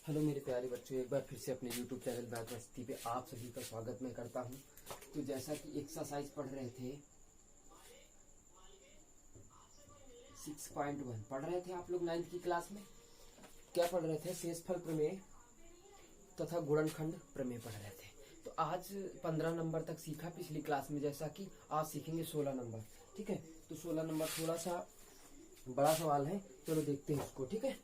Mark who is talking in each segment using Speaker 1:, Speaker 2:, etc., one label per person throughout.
Speaker 1: Hello मेरे प्यारे बच्चों, एक बार फिर से अपने YouTube चैनल मैथ मस्ती पे आप सभी का स्वागत मैं करता हूँ। तो जैसा कि एक्सरसाइज पढ़ रहे थे 6.1 पढ़ रहे थे आप लोग 9th की क्लास में। क्या पढ़ रहे थे? शेषफल प्रमेय तथा गुणनखंड प्रमेय पढ़ रहे थे। तो आज 15 नंबर तक सीखा पिछली क्लास में, जैसा कि आज सीखेंगे 16 नंबर। ठीक है, तो 16 नंबर थोड़ा सा बड़ा सवाल है, चलो देखते हैं इसको। ठीक है,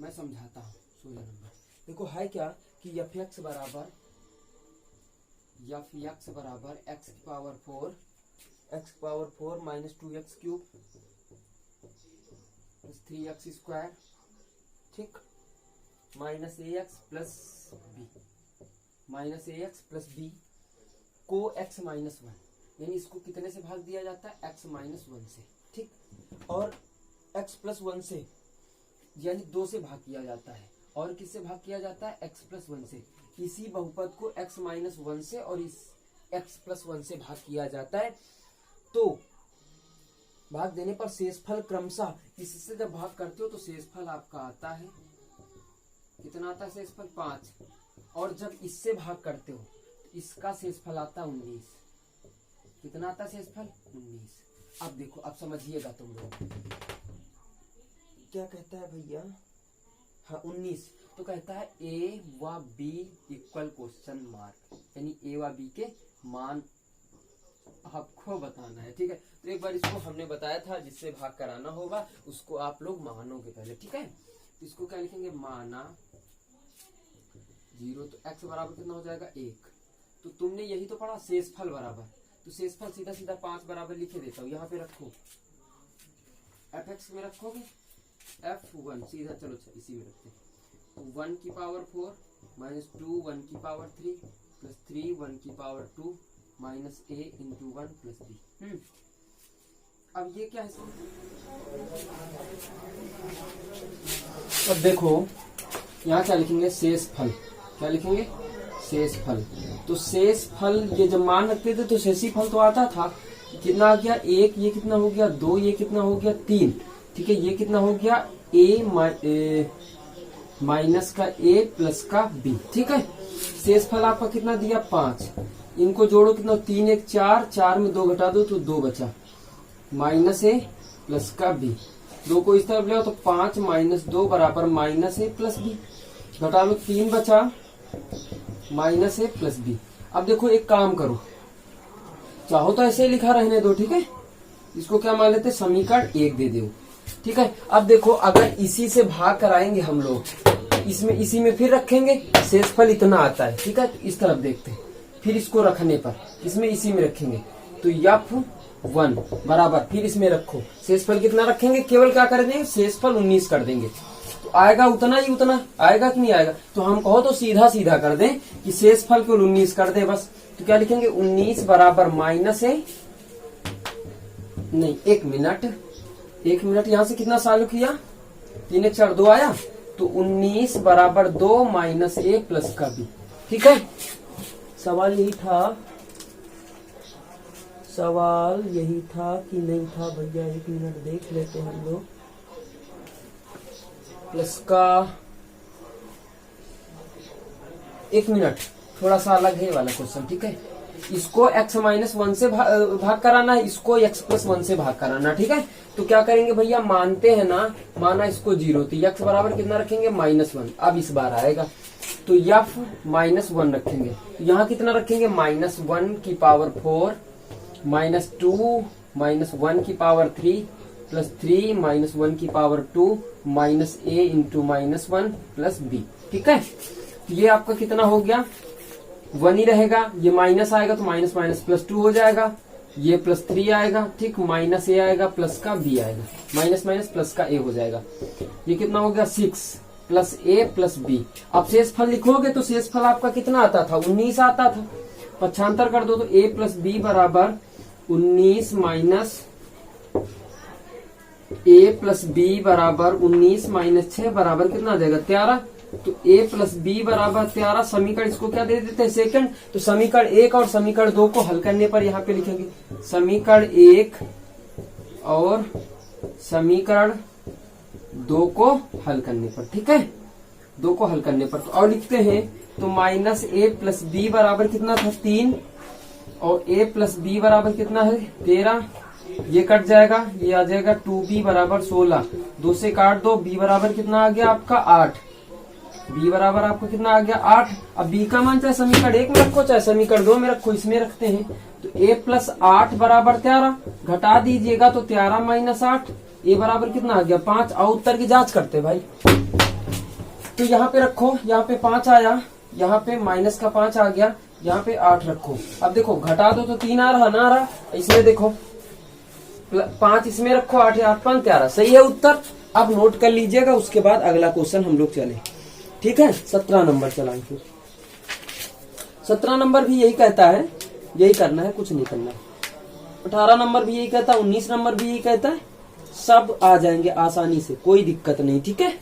Speaker 1: मैं समझाता हूँ। 16 नंबर देखो है क्या कि एफ एक्स बराबर एक्स की power 4 minus 2x cube plus 3x square, ठीक, माइनस ए एक्स प्लस बी को x माइनस 1, यानी इसको कितने से भाग दिया जाता है? x माइनस 1 से, ठीक, और x प्लस 1 से यानी 2 से भाग किया जाता है। और किससे भाग किया जाता है? x प्लस 1 से। इसी बहुपद को x माइनस 1 से और इस x प्लस 1 से भाग किया जाता है। तो भाग देने पर शेषफल क्रमशः, इससे जब भाग करते हो तो शेषफल आपका आता है, कितना आता है शेषफल? 5। और जब इससे भाग करते हो तो इसका शेषफल आता है 19। कितना आता है शेषफल? 19। अब देखो, अब समझिएगा तुम लोग। क्या कहता है भैया? हाँ 19। तो कहता है ए व बी इक्वल क्वेश्चन मार्क, यानी ए व बी के मान आपको बताना है। ठीक है, तो एक बार इसको हमने बताया था, जिससे भाग कराना होगा उसको आप लोग मानोगे पहले। ठीक है, तो इसको क्या लिखेंगे? माना 0, तो x बराबर कितना हो जाएगा? 1। तो तुमने यही तो पढ़ा, शेषफल बराबर, तो शेषफल सीधा सीधा 5 बराबर लिखे देता हूँ। यहाँ पे रखो, एफ एक्स में रखोगे f1 सीधा, चलो इसी में रखते हैं। 1 की पावर 4 माइनस 2 1 की पावर 3 प्लस 3 1 की power 2 minus a into 1 plus b। अब ये क्या है? अब देखो यहाँ क्या लिखेंगे? शेषफल। क्या लिखेंगे? शेषफल। तो शेषफल ये जब मान रखते थे तो शेषीफल तो आता था, कितना आ गया? 1, ये कितना हो गया? 2, ये कितना हो गया? 3। ठीक है, ये कितना हो गया? a माइनस का a प्लस का b। ठीक है, शेषफल आपका कितना दिया? 5। इनको जोड़ो, कितना? 3 1 4, 4 में 2 घटा दो तो 2 बचा, माइनस a प्लस का b। 2 को इस तरफ ले आओ तो 5 माइनस 2 बराबर माइनस a प्लस b। घटा में 3 बचा, माइनस a प्लस b। अब देखो एक काम करो, चाहो तो ऐसे ही लिखा रहने दो। ठीक है, इसको क्या मान लेते? समीकरण 1 दे दो। ठीक है, अब देखो अगर इसी से भाग कराएंगे हम लोग, इसमें इसी में फिर रखेंगे, शेषफल इतना आता है। ठीक है, तो इस तरफ देखते हैं, फिर इसको रखने पर इसमें इसी में रखेंगे तो f1 बराबर, फिर इसमें रखो, शेषफल कितना रखेंगे? केवल क्या कर देंगे? शेषफल 19 कर देंगे। तो आएगा उतना ही उतना, आएगा कि नहीं आएगा? तो हम कहो तो सीधा सीधा कर दें कि शेषफल को 19 कर दे बस। तो क्या लिखेंगे? 19 बराबर माइनस है, नहीं 1 मिनट, यहाँ से कितना चालू किया? 3 1 4 2 आया, तो 19 बराबर 2 माइनस a प्लस का b। ठीक है, सवाल यही था कि नहीं था भैया? 1 मिनट देख लेते हैं हम लोग। प्लस का 1 मिनट, थोड़ा सा अलग है वाला क्वेश्चन। ठीक है, इसको x माइनस 1 से भाग कराना है, इसको x प्लस 1 से भाग कराना। ठीक है, तो क्या करेंगे भैया? मानते हैं ना, माना इसको 0, तो x बराबर कितना रखेंगे? -1। अब इस बार आएगा तो f माइनस 1 रखेंगे, तो यहाँ कितना रखेंगे? -1 की पावर 4 माइनस 2 माइनस 1 की पावर 3 प्लस 3 माइनस 1 की power 2 minus a into -1 plus b। ठीक है, तो ये आपका कितना हो गया? 1 ही रहेगा, ये माइनस आएगा तो माइनस माइनस प्लस 2 हो जाएगा, ये प्लस 3 आएगा, ठीक, माइनस a आएगा प्लस का b आएगा, माइनस माइनस प्लस का a हो जाएगा। ये कितना हो गया? 6 प्लस a प्लस b। अब शेषफल लिखोगे तो शेषफल आपका कितना आता था? 19 आता था। पक्षांतर कर दो तो a प्लस b बराबर 19 माइनस a प्लस b बराबर 19 माइनस 6 बराबर कितना आ जाएगा? 13। तो a प्लस बी बराबर 13। समीकरण इसको क्या दे देते हैं? सेकंड। तो समीकरण 1 और समीकरण 2 को हल करने पर यहाँ पे लिखेंगे समीकरण 1 और समीकरण 2 को हल करने पर। ठीक है, 2 को हल करने पर। तो और लिखते हैं तो माइनस ए प्लस बी बराबर कितना था 3 और ए प्लस बी बराबर कितना है 13। ये कट जाएगा, ये आ जाएगा 2b बराबर 16। 2 से काट दो, b बराबर कितना आ गया आपका 8। b बराबर आपको कितना आ गया 8। अब b का मान चाहे समीकरण 1 में रखो चाहे समीकरण 2 में रखो, इसमें रखते हैं। तो a प्लस 8 बराबर 13, घटा दीजिएगा तो 13 माइनस 8, a बराबर कितना आ गया 5। और उत्तर की जांच करते भाई। तो यहाँ पे रखो, यहाँ पे 5 आया, यहाँ पे माइनस का 5 आ गया, यहाँ पे 8 रखो। अब देखो घटा दो तो 3 आ रहा ना आ रहा, इसमें देखो 5 इसमें रखो, 8 8 5 13, सही है उत्तर। अब नोट कर लीजिएगा, उसके बाद अगला क्वेश्चन हम लोग चले। ठीक है, 17 नंबर चलाएं फिर। 17 नंबर भी यही कहता है, यही करना है, कुछ नहीं करना है। 18 नंबर भी यही कहता है, 19 नंबर भी यही कहता है, सब आ जाएंगे आसानी से, कोई दिक्कत नहीं। ठीक है,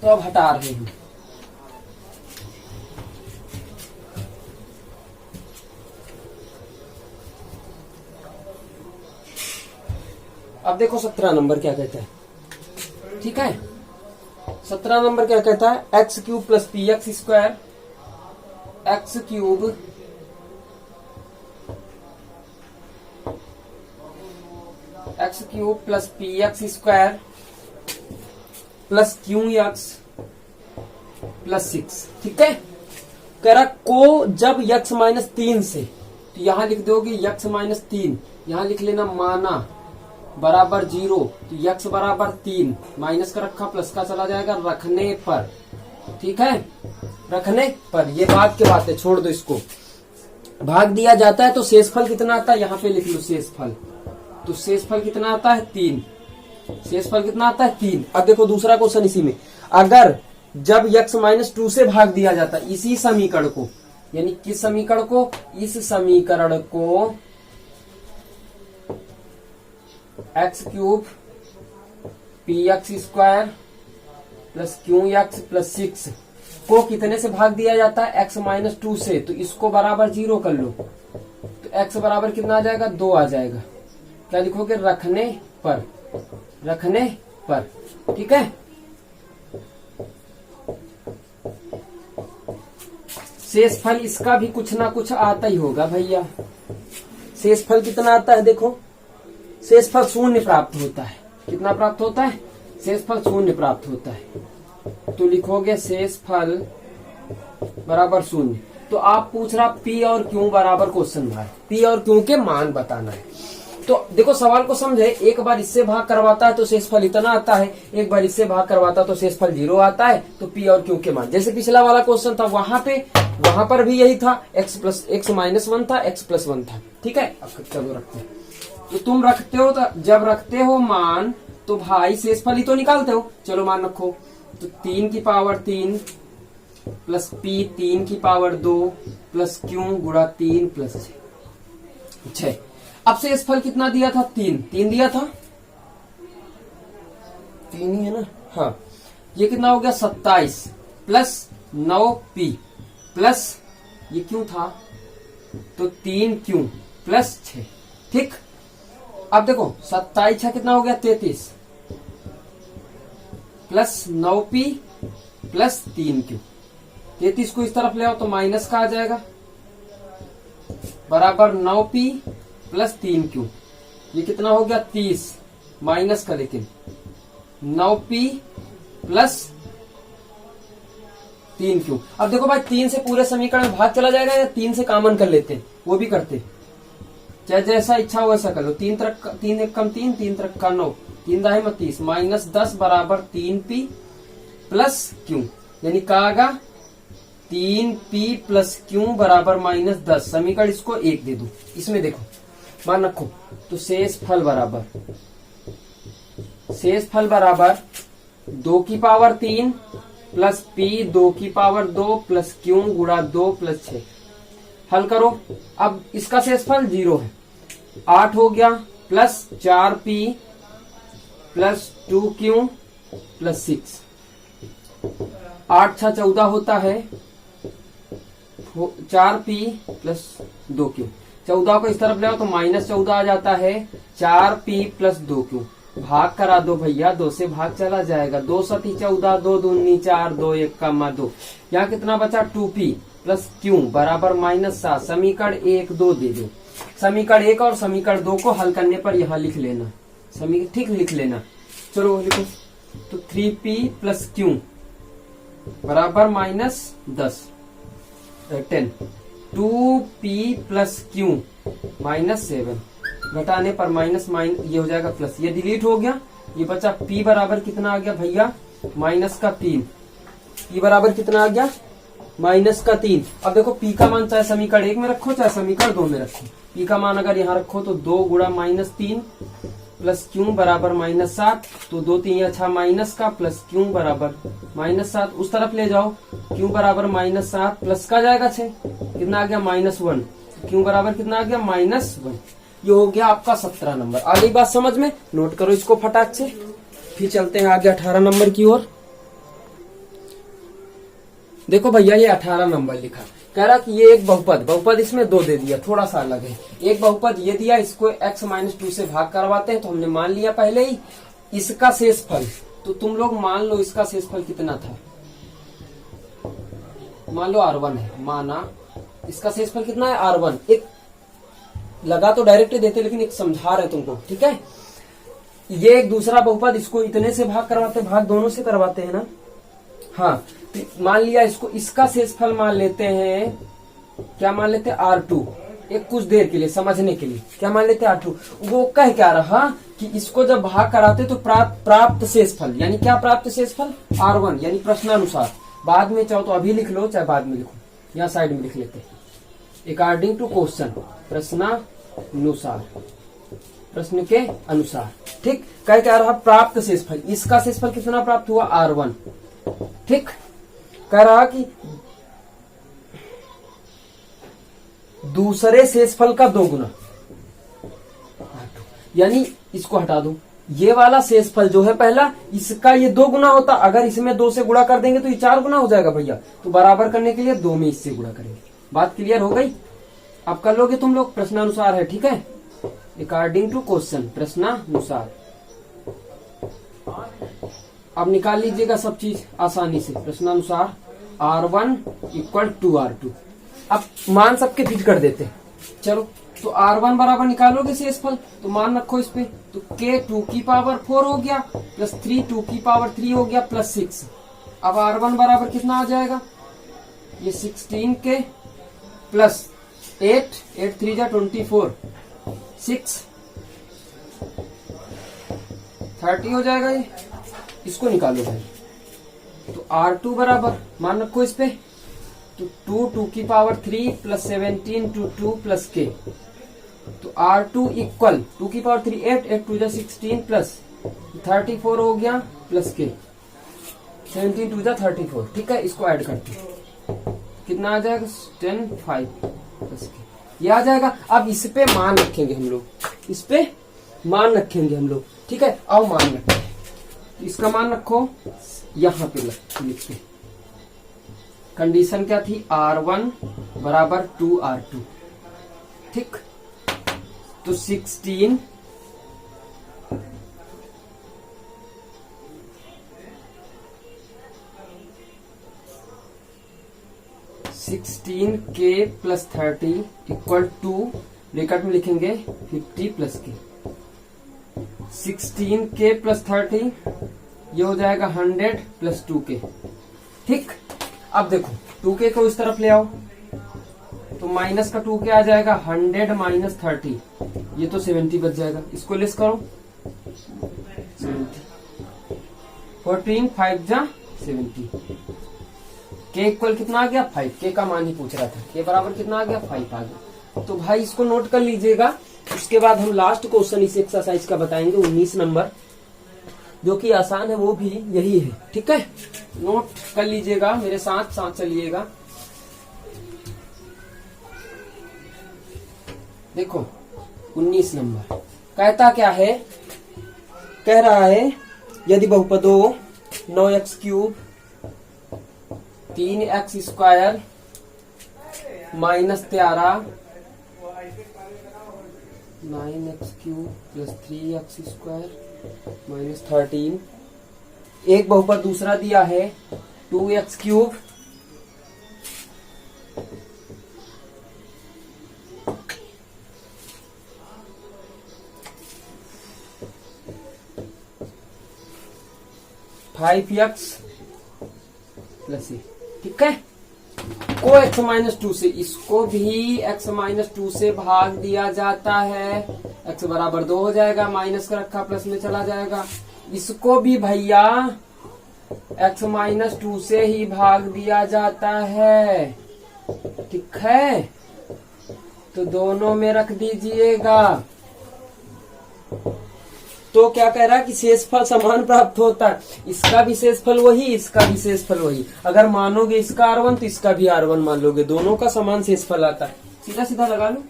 Speaker 1: तो अब हटा रहे हैं। अब देखो 17 नंबर क्या कहता है। ठीक है, 17 नंबर क्या कहता है, x cube plus P x square, x cube plus P x square plus Q x plus 6। ठीक है, कह रहा को जब यक्स माइनस 3 से, तो यहां लिख दोगे यक्स माइनस 3, यहां लिख लेना माना बराबर 0, तो यक्स बराबर 3, माइनस का रखा प्लस का चला जाएगा रखने पर। ठीक है, रखने पर, ये भाग के बात है, छोड़ दो इसको। भाग दिया जाता है तो शेषफल कितना आता है, यहाँ पे लिख लो शेषफल। तो शेषफल कितना आता है 3, शेषफल कितना आता है 3। अब देखो दूसरा क्वेश्चन इसी में, अगर जब यक्स माइनस 2 से भाग दिया जाता है इसी समीकरण को, यानी किस समीकरण को, इस समीकरण को x cube P x square plus Q x plus 6 को कितने से भाग दिया जाता है, एक्स माइनस 2 से, तो इसको बराबर 0 कर लो, तो एक्स बराबर कितना आ जाएगा 2 आ जाएगा। क्या लिखोगे, रखने पर, रखने पर। ठीक है, शेषफल इसका भी कुछ ना कुछ आता ही होगा भैया। शेषफल कितना आता है, देखो शेषफल 0 प्राप्त होता है। कितना प्राप्त होता है, शेषफल 0 प्राप्त होता है। तो लिखोगे शेषफल बराबर 0। तो आप पूछ रहा पी और क्यू बराबर क्वेश्चन मार्क, पी और क्यू के मान बताना है। तो देखो सवाल को समझे, एक बार इससे भाग करवाता है तो शेषफल इतना आता है, एक बार इससे भाग करवाता है तो शेषफल 0 आता है। तो पी और क्यू के मान, जैसे पिछला वाला क्वेश्चन था वहां पर भी यही था, x माइनस 1 था, x प्लस 1 था। ठीक है, अब चलो रखते हैं। तो तुम रखते हो, तो जब रखते हो मान तो भाई शेषफल ही तो निकालते हो। चलो मान रखो, तो 3 की पावर 3 प्लस पी 3 की पावर 2 प्लस क्यू गुणा 3 प्लस 6। अब शेषफल कितना दिया था, 3 दिया था, 3 ही है ना। हाँ, ये कितना हो गया 27 प्लस 9p प्लस ये क्यों था तो 3q प्लस 6। ठीक, अब देखो 27 कितना हो गया 33 प्लस 9p प्लस 3q। 33 को इस तरफ ले आओ तो माइनस का आ जाएगा, बराबर 9p प्लस 3q। ये कितना हो गया 30 माइनस का, लेकिन 9p प्लस 3q। अब देखो भाई 3 से पूरे समीकरण में भाग चला जाएगा या 3 से कॉमन कर लेते, वो भी करते, चाहे जैसा इच्छा हो वैसा कर लो। 3 एक कम 3, 3 तरक का 9, 3 दाहे में 30 माइनस 10 बराबर 3p प्लस q, यानी क्या आएगा 3p प्लस q बराबर माइनस 10। समीकरण इसको 1 दे दो, इसमें देखो मान रखो, तो शेषफल बराबर 2 की पावर 3 प्लस p 2 की पावर 2 प्लस q गुणा 2 प्लस 6। हल करो, अब इसका शेषफल 0 है, 8 हो गया plus 4p plus 2q plus 6। 8 6 14 होता है, 4p प्लस 2q। 14 को इस तरफ ले आओ तो माइनस 14 आ जाता है, 4p प्लस 2q। भाग करा दो भैया, 2 से भाग चला जाएगा, 2 सती 14, 2 दूनी 4, 2 1 का 2। यहाँ कितना बचा 2p प्लस क्यू बराबर -7। समीकरण 1 2 दे दो। समीकरण 1 और समीकरण 2 को हल करने पर यहाँ लिख लेना, ठीक लिख लेना। चलो लिखो, तो 3p प्लस क्यू बराबर -10 10, 2p प्लस क्यू -7, घटाने पर माइनस ये हो जाएगा प्लस, ये डिलीट हो गया, ये बचा p बराबर कितना आ गया भैया -3। p बराबर कितना आ गया -3। अब देखो p का मान चाहे समीकरण 1 में रखो चाहे समीकरण 2 में रखो, p का मान अगर यहाँ रखो तो 2 गुणा -3 प्लस क्यू बराबर -7, तो 2 3 या 6 माइनस का प्लस क्यू बराबर -7, उस तरफ ले जाओ, क्यू बराबर -7 प्लस का जाएगा 6, कितना आ गया -1, क्यू बराबर कितना आ गया -1। ये हो गया आपका 17 नंबर। आ गई बात समझ में, नोट करो इसको फटाक से। फिर चलते हैं आगे 18 नंबर की ओर। देखो भैया ये 18 नंबर लिखा, कह रहा कि ये एक बहुपद इसमें 2 दे दिया, थोड़ा सा अलग है। एक बहुपद ये दिया, इसको x-2 से भाग करवाते हैं, तो हमने मान लिया पहले ही इसका शेषफल। तो तुम लोग मान लो इसका शेषफल कितना था, मान लो R1 है, माना इसका शेषफल कितना है R1। एक लगा तो डायरेक्ट देते, लेकिन एक समझा रहे तुमको, ठीक है। ये एक दूसरा बहुपद, इसको इतने से भाग करवाते, भाग दोनों से करवाते हैं ना। हाँ, मान लिया इसको, इसका शेषफल मान लेते हैं, क्या मान लेते हैं R2। एक कुछ देर के लिए समझने के लिए क्या मान लेते हैं R2। वो कह क्या रहा कि इसको जब भाग कराते तो प्राप्त शेषफल, यानी क्या प्राप्त शेषफल R1, यानी प्रश्नानुसार। बाद में चाहो तो अभी लिख लो चाहे बाद में लिखो, यहाँ साइड में लिख लेते हैं, अकॉर्डिंग टू क्वेश्चन, प्रश्नानुसार, प्रश्न के अनुसार, ठीक। कह क्या रहा प्राप्त शेषफल, इसका शेषफल कितना प्राप्त हुआ R1, ठीक। कह रहा कि दूसरे शेषफल का 2 गुना, यानी इसको हटा दो, ये वाला शेषफल जो है पहला, इसका ये 2 गुना होता, अगर इसमें 2 से गुणा कर देंगे तो ये 4 गुना हो जाएगा भैया। तो बराबर करने के लिए 2 में इससे गुणा करेंगे। बात क्लियर हो गई, अब कर लोगे तुम लोग, प्रश्नानुसार है, ठीक है, अकॉर्डिंग टू क्वेश्चन, प्रश्नानुसार। अब निकाल लीजिएगा सब चीज आसानी से, प्रश्नानुसार R1 इक्वल टू R2। अब मान सबके फिट कर देते हैं, चलो। तो R1 बराबर निकालोगे शेषफल, तो मान रखो इस पे, तो K 2 की पावर 4 हो गया, प्लस 3 2 की पावर 3 हो गया, प्लस 6। अब R1 बराबर कितना आ जाएगा, ये 16 के प्लस 8 8 3 जा 24, 6 30 हो जाएगा ये। इसको निकालो भाई, तो R2 बराबर मान रखो इस पे, तो 2 2 की power 3 plus 17 to 2 plus K, तो R2 इक्वल 2 की पावर 3 8 8 2 जा 16 प्लस 34 हो गया, प्लस K 17 2 जा 34, ठीक है। इसको ऐड करते हैं, कितना आ जाएगा 10 5 प्लस K, ये आ जाएगा। अब इस पे मान रखेंगे हम लोग, इस पे मान रखेंगे हम लोग, ठीक है। आओ मान रखते हैं, इसका मान रखो यहां पे लिखते। कंडीशन क्या थी, R1 बराबर 2 R2, ठीक। तो 16 K plus 30 equal to, bracket में लिखेंगे 50 प्लस K। 16K प्लस 30 ये हो जाएगा 100 प्लस 2K, ठीक। अब देखो 2K को इस तरफ ले आओ, तो माइनस का 2K आ जाएगा, 100 माइनस 30, ये तो 70 बच जाएगा। इसको लेस करो, 70 14 5 जा 70, K इक्वल कितना आ गया 5, K का मान ही पूछ रहा था, K बराबर कितना आ गया 5 आ गया। तो भाई इसको नोट कर लीजिएगा। उसके बाद हम लास्ट क्वेश्चन इस एक्सरसाइज का बताएंगे 19 नंबर, जो कि आसान है, वो भी यही है, ठीक है। नोट कर लीजिएगा, मेरे साथ साथ चलिएगा। देखो 19 नंबर कहता क्या है, कह रहा है यदि बहुपदों 9x cube 3x square minus 13 9x cube plus 3x square -13, एक बहुपद दूसरा दिया है 2x³5x + a, ठीक है। को x-2 से, इसको भी x-2 से भाग दिया जाता है, x बराबर 2 हो जाएगा, माइनस का रखा प्लस में चला जाएगा। इसको भी भैया x-2 से ही भाग दिया जाता है, ठीक है। तो दोनों में रख दीजिएगा। तो क्या कह रहा है कि शेषफल समान प्राप्त होता है, इसका भी शेषफल वही, इसका भी शेषफल वही। अगर मानोगे इसका R1 तो इसका भी R1 मान लोगे, दोनों का समान शेषफल आता है। सीधा सीधा लगा लो।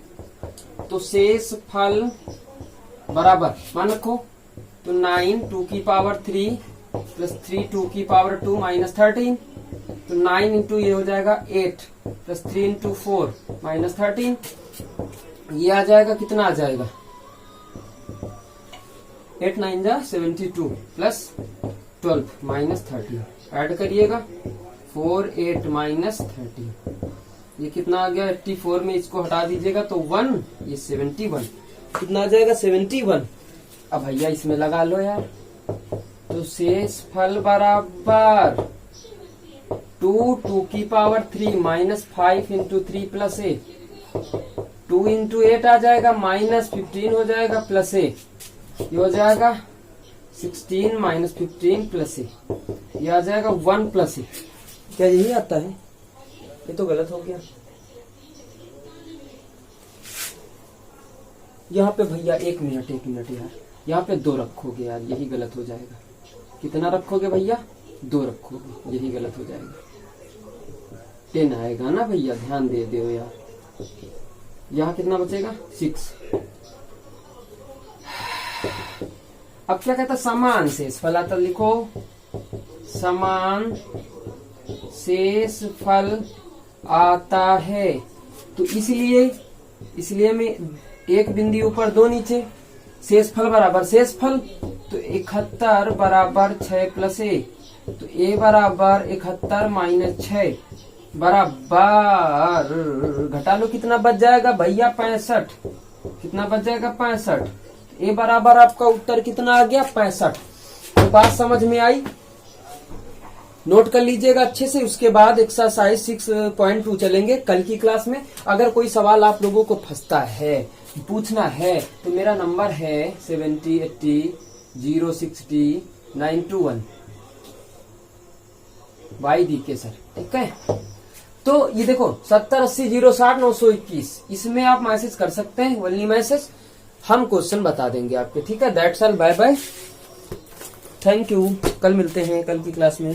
Speaker 1: तो शेषफल बराबर मान रखो, तो 9 2⁵ प्लस 3 2⁵2 -13, तो 9 इंटू ये हो जाएगा 8 प्लस 3 इंटू 4 -13, ये आ जाएगा, कितना आ जाएगा 8 9 जा 72 प्लस 12 -13, ऐड करिएगा 4 8 -13, ये कितना आ गया 84 में इसको हटा दीजिएगा तो 1, ये 71, कितना आ जाएगा 71। अब भैया इसमें लगा लो यार। तो शेषफल बराबर 2 2⁵3 -5 इंटू 3 प्लस a, 2 इंटू 8 आ जाएगा, -15 हो जाएगा प्लस a, ये हो जाएगा 16 -15 प्लस a, ये आ जाएगा 1 प्लस a। क्या यही आता है? ये तो गलत हो गया। यहाँ पे भैया एक मिनट यार, यहाँ पे 2 रखोगे यार, यही गलत हो जाएगा। कितना रखोगे भैया? 2 रखोगे, यही गलत हो जाएगा। 10 आएगा ना भैया, ध्यान दे दो यार। यहाँ कितना बचेगा 6। अब क्या कहता, समान शेषफल आता, लिखो समान शेषफल आता है। तो इसलिए मैं एक बिंदु ऊपर 2 नीचे, शेषफल बराबर शेषफल, तो 71 बराबर 6 प्लस a, तो a बराबर 71 - 6 बराबर, घटा लो कितना बच जाएगा भैया 65, कितना बच जाएगा 65। a बराबर आपका उत्तर कितना आ गया 65। तो बात समझ में आई? नोट कर लीजिएगा अच्छे से। उसके बाद एक्सरसाइज 6.2 चलेंगे कल की क्लास में। अगर कोई सवाल आप लोगों को फंसता है, पूछना है, तो मेरा नंबर है 70 80 060 921 YDK सर, ठीक है। तो ये देखो 70 80 060 921, इसमें आप मैसेज कर सकते हैं, वनली मैसेज, हम क्वेश्चन बता देंगे आपके, ठीक है। That's all, bye bye, thank you. कल मिलते हैं कल की क्लास में।